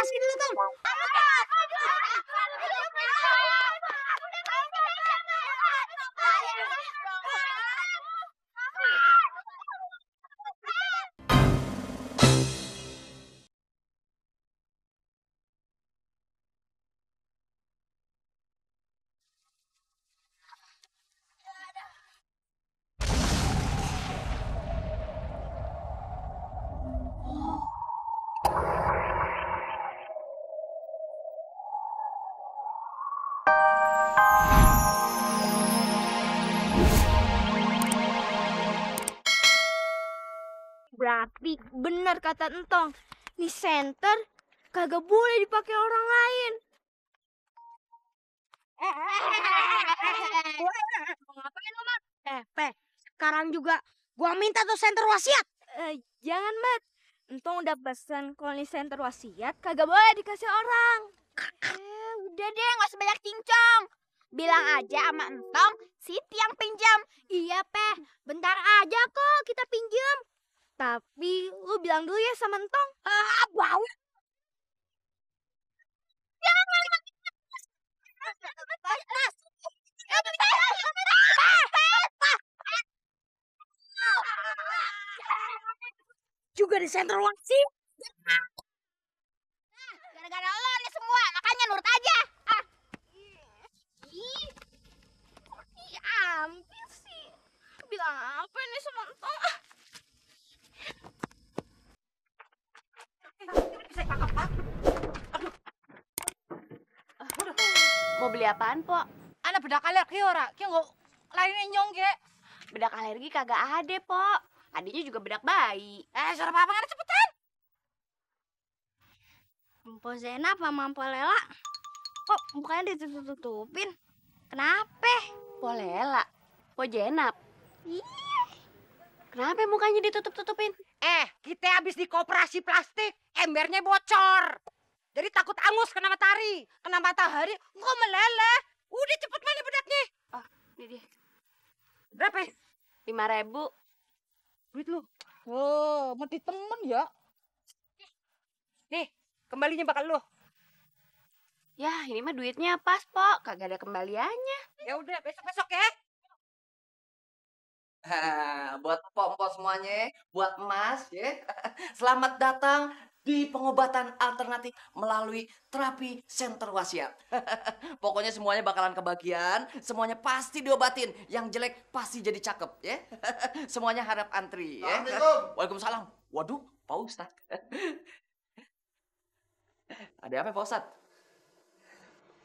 Lepasin lu, Tong. Berarti benar kata Entong. Nih senter kagak boleh dipakai orang lain. Ngapain lu, Mat? Pe, sekarang juga gua minta tuh senter wasiat. Jangan, Mat. Entong udah pesan kalau nih senter wasiat kagak boleh dikasih orang. Udah deh, nggak usah banyak cincong. Bilang aja sama Entong, Siti yang pinjam. Iya, Peh. Bentar aja kok kita pinjam. Tapi lu bilang dulu ya sama Entong. Bau. Juga di senter wasiat. Gara-gara lo nih semua, makanya nurut aja. Hampir sih. Bilang apa ini sama Entong? Mau beli apaan, Po? Ana bedak alergi ora? Ki nggo lainnya nyong ge. Bedak alergi kagak ada, Po. Adanya juga bedak bayi. Suara apa kan cepetan. Mpo Zena sama Mpo Lela kok mukanya ditutup-tutupin? Kenapa? Po Lela, Po Jenap. Iya. Kenapa mukanya ditutup-tutupin? Kita habis di koperasi plastik, embernya bocor. Jadi takut angus kena matahari, kok meleleh. Udah cepet mana bedaknya? Oh, ini dia. Berapa? 5.000. Duit lu. Oh, mati temen ya. Nih, kembalinya bakal lu. Ya, ini mah duitnya pas, Po. Kagak ada kembaliannya. Ya udah, besok-besok ya. Buat empok-empok semuanya, buat emas ya. Selamat datang di pengobatan alternatif melalui terapi senter wasiat. Pokoknya semuanya bakalan kebagian, semuanya pasti diobatin. Yang jelek pasti jadi cakep ya. Semuanya harap antri ya. Assalamualaikum. Waalaikumsalam. Waduh, Pak Ustadz. Ada apa Pak Ustadz?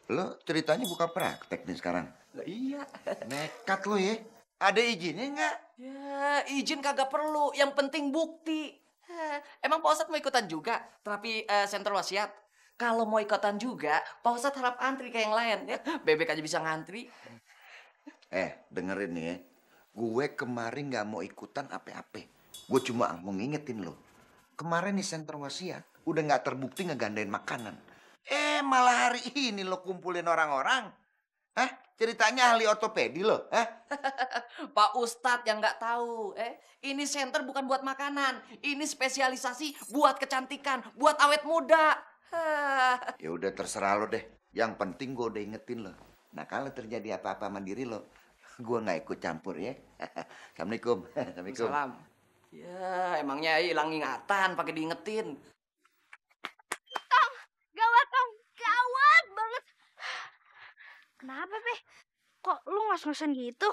Lo ceritanya buka praktek nih sekarang. Lah iya. Nekat lo ya. Ada izinnya nggak? Ya, izin kagak perlu. Yang penting bukti. Emang Pak Ustadz mau ikutan juga terapi senter wasiat? Kalau mau ikutan juga, Pak Ustadz harap antri kayak yang lain. Ya, bebek aja bisa ngantri. Dengerin nih ya. Gue kemarin nggak mau ikutan apa-apa. Gue cuma mau ngingetin lo. Kemarin nih senter wasiat udah nggak terbukti ngegandain makanan. Malah hari ini lo kumpulin orang-orang. Ceritanya ahli ortopedi lo. Pak Ustadz yang nggak tahu. Ini center bukan buat makanan. Ini spesialisasi buat kecantikan, buat awet muda. Ya udah terserah lo deh. Yang penting gue udah ingetin lo. Nah kalau terjadi apa-apa sama diri lo, gue nggak ikut campur ya. Assalamualaikum. Assalamualaikum. Salam. Ya emangnya hilang ingatan pakai diingetin. Gawat, Tong. Gawat banget. Kenapa, Pe? Kok lu ngos-ngosan gitu?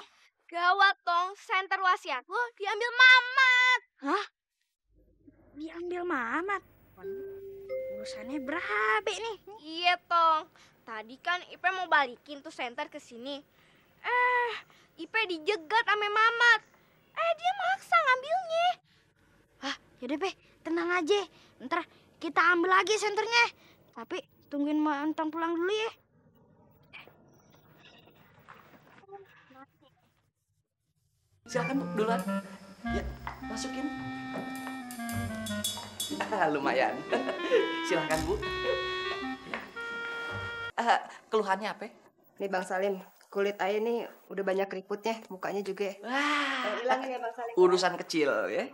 Gawat, Tong. Senter wasiat lu diambil Mamat. Hah? Diambil Mamat? Urusannya berabe nih. Iya, Tong. Tadi kan Ipe mau balikin tuh senter ke sini. Ipe dijegat sama Mamat. Dia maksa ngambilnya. Yaudah, Pe. Tenang aja. Ntar kita ambil lagi senternya. Tapi tungguin Entong pulang dulu ya. Silakan Bu, duluan. Ya, masukin. Lumayan. Silahkan Bu. Keluhannya apa? Nih Bang Salim, kulit Ayah nih udah banyak keriputnya, mukanya juga. Wah, Hilangin ya Bang Salim. urusan kecil ya.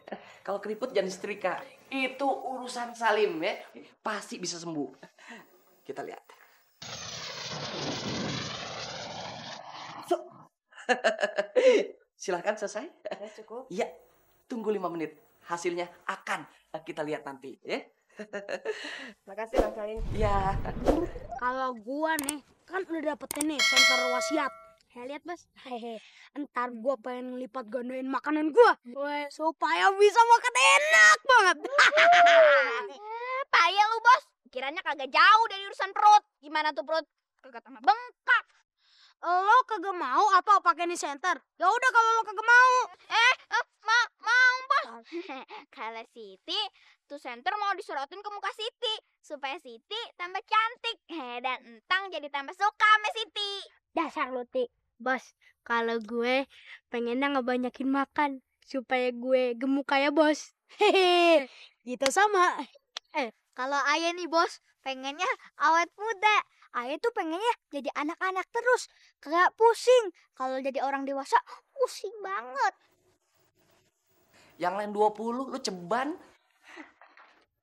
Kalau keriput jangan setrika. Itu urusan Salim ya. Pasti bisa sembuh. Kita lihat. Silahkan selesai. Ya, cukup. Iya, tunggu 5 menit. Hasilnya akan kita lihat nanti ya. Makasih Bang Salim. Ya. Kalau gua nih kan udah dapetin nih senter wasiat. Lihat Bos. Ntar gua pengen lipat gandain makanan gua. Supaya bisa makan enak banget. Payah lu, Bos. Kiranya kagak jauh dari urusan perut. Gimana tuh perut? Kagak tambah bengkak. Lo kagak mau atau pakai nih senter? Ya udah kalau lo kagak mau. Mau, Bos. Kalau Siti, tuh senter mau disorotin ke muka Siti. Supaya Siti tambah cantik. Dan Entang jadi tambah suka sama Siti. Dasar lo, Ti. Bos, kalau gue pengennya ngebanyakin makan supaya gue gemuk kayak Bos. Hehe. Gitu sama. Kalau Ayah nih, Bos, pengennya awet muda. Ayah tuh pengennya jadi anak-anak terus. Kagak pusing. Kalau jadi orang dewasa, pusing banget. Yang lain 20, lu ceban.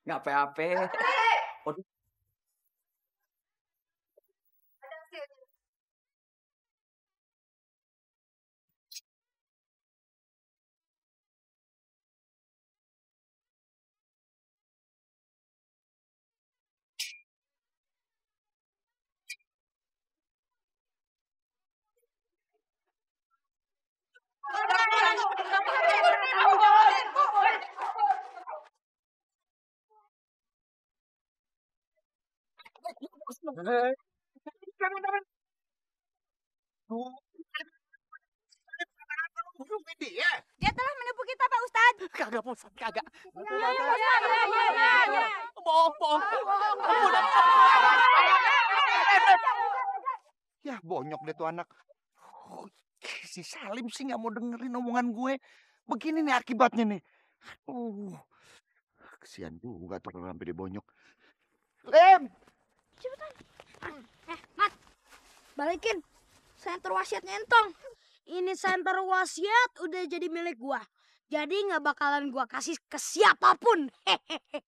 Nggak apa-apa. Waduh. Dia telah menipu kita, Pak Ustadz. Kagak, Pak Ustadz, kagak. Iya. Bohong. Ya bonyok deh tuh anak. Oh, si Salim sih nggak mau dengerin omongan gue. Begini nih akibatnya nih. Kesian juga tuh kalau sampai dia bonyok. Lem! Mat, balikin senter wasiatnya Entong. Ini senter wasiat udah jadi milik gua. Jadi nggak bakalan gua kasih ke siapapun. Hehehe.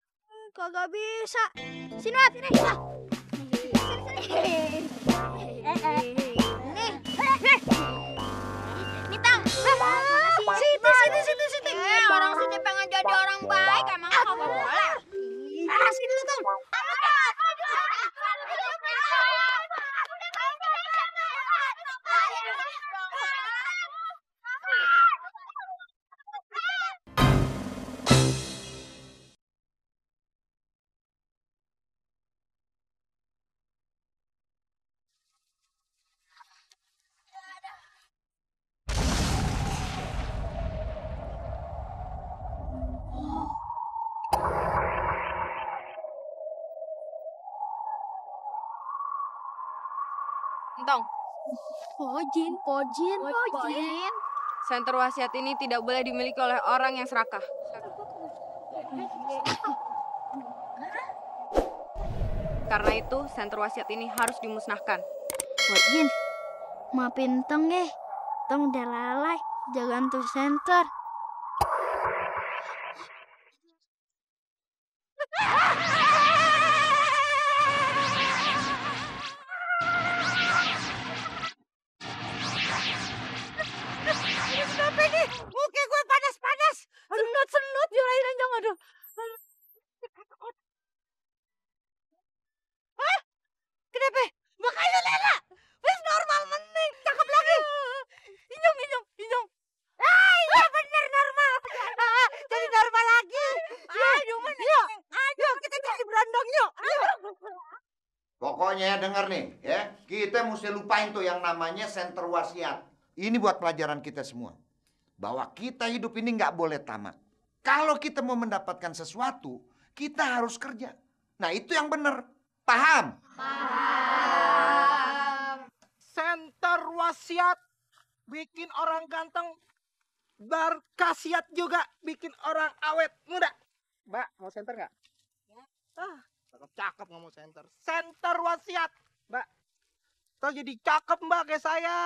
Kagak bisa. Sini, Mat, sini. Nih, Tang. Siti. Orang Siti pengen jadi orang baik, emang kagak boleh. Sini lu, Tong. Entong, Pojin. senter wasiat ini tidak boleh dimiliki oleh orang yang serakah. Karena itu, senter wasiat ini harus dimusnahkan. Pojin, maafin Tong ya. Tong udah lalai jagaan tuh senter. Kenapa nih? Muka gue panas-panas. Senut-senut jurain anjing, aduh. Hah? Kenapa? Makanya Lela. Wis normal mending. Cakep lagi. Inyong. Iya bener normal. Jadi normal lagi. Yuk, kita jadi berondong yuk. Pokoknya denger nih ya, kita mesti lupain tuh yang namanya senter wasiat. Ini buat pelajaran kita semua. Bahwa kita hidup ini nggak boleh tamak. Kalau kita mau mendapatkan sesuatu, kita harus kerja. Nah itu yang bener. Paham? Senter wasiat bikin orang ganteng, berkhasiat juga bikin orang awet muda. Mbak, mau senter nggak? Cakep-cakep nggak mau senter. Senter wasiat, Mbak. Ntar jadi cakep Mbak kayak saya.